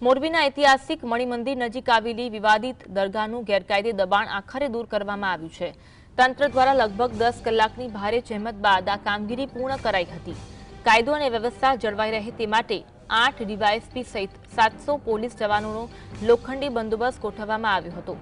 મોરબીના ઐતિહાસિક મણિમંદિર નજીક આવેલી વિવાદિત દરગાહનું ગેરકાયદે દબાણ આખરે દૂર કરવામાં આવ્યું છે। તંત્ર દ્વારા લગભગ 10 કલાકની ભારે જહેમત બાદ આ કામગીરી પૂર્ણ કરાઈ હતી। કાયદો અને વ્યવસ્થા જળવાઈ રહે તે માટે 8 ડીવાયએસપી સહિત 700 પોલીસ જવાનોનો લોખંડી બંદોબસ્ત ગોઠવવામાં આવ્યો હતો।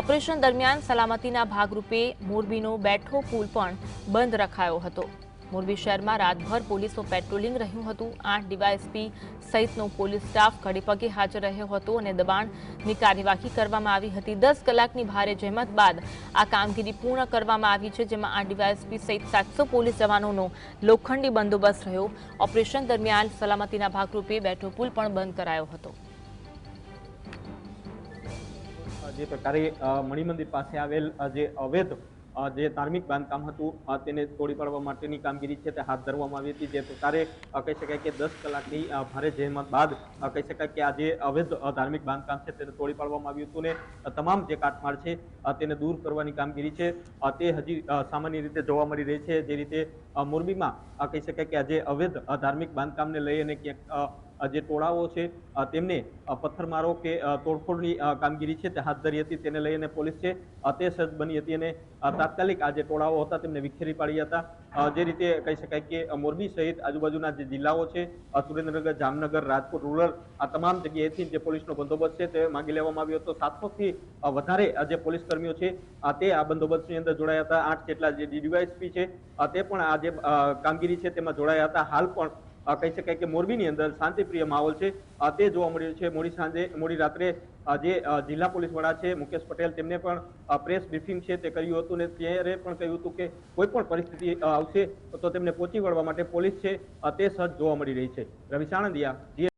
ઓપરેશન દરમિયાન સલામતીના ભાગરૂપે મોરબીનો બેઠો પુલ પણ બંધ રખાયો હતો। મોરબી શહેરમાં રાતભર પોલીસનું પેટ્રોલિંગ રહ્યું હતું। 8 ડીવાયએસપી સહિતનો પોલીસ સ્ટાફ ખડેપગે હાજર રહ્યો હતો અને દબાણની કાર્યવાહી કરવામાં આવી હતી। 10 કલાકની ભારે જહેમત બાદ આ કામગીરી પૂર્ણ કરવામાં આવી છે, જેમાં 8 ડીવાયએસપી સહિત 700 પોલીસ જવાનોનો લોખંડી બંદોબસ્ત રહ્યો। ઓપરેશન દરમિયાન સલામતીના ભાગરૂપે બેઠો પુલ પણ બંધ કરાયો હતો। જે પ્રકારે મણિમંદિર પાસે આવેલ જે અવૈધ જે ધાર્મિક બાંધકામ હતું તેને તોડી પાડવા માટેની કામગીરી છે તે હાથ ધરવામાં આવી હતી। જે પ્રકારે કહી શકાય કે 10 કલાકની ભારે જહેમત બાદ કહી શકાય કે આ જે અવૈધ ધાર્મિક બાંધકામ છે તેને તોડી પાડવામાં આવ્યું હતું ને તમામ જે કાટમાળ છે તેને દૂર કરવાની કામગીરી છે તે હજી સામાન્ય રીતે જોવા મળી રહી છે। જે રીતે મોરબીમાં કહી શકાય કે આ જે અવૈધ ધાર્મિક બાંધકામને લઈ અને ક્યાંક જે ટોળાઓ છે તેમને પથ્થરમારો કે તોડફોડની કામગીરી છે તે હાથ ધરી હતી। તેને લઈને પોલીસ છે તે સજ્જ બની હતી અને તાત્કાલિક આ જે ટોળાઓ હતા તેમને વિખેરી પાડ્યા હતા। જે રીતે કહી શકાય કે મોરબી સહિત આજુબાજુના જે જિલ્લાઓ છે સુરેન્દ્રનગર, જામનગર, રાજકોટ રૂરલ આ તમામ જગ્યાએથી જે પોલીસનો બંદોબસ્ત છે તે માંગી લેવામાં આવ્યો હતો। 700 થી વધારે જે પોલીસ કર્મીઓ છે તે આ બંદોબસ્તની અંદર જોડાયા હતા। 8 જેટલા જે ડીવાયએસપી છે તે પણ આ જે કામગીરી છે તેમાં જોડાયા હતા। હાલ પણ કહી શકાય કે મોરબીની અંદર શાંતિપ્રિય માહોલ છે તે જોવા મળ્યો છે। મોડી રાત્રે જે જિલ્લા પોલીસ વડા છે મુકેશ પટેલ તેમને પણ પ્રેસ બ્રીફિંગ છે તે કર્યું હતું ને ત્યારે પણ કહ્યું હતું કે કોઈ પણ પરિસ્થિતિ આવશે તો તેમને પહોંચી વળવા માટે પોલીસ છે તે સજ્જ જોવા મળી રહી છે। રવિ સાણંદિયા,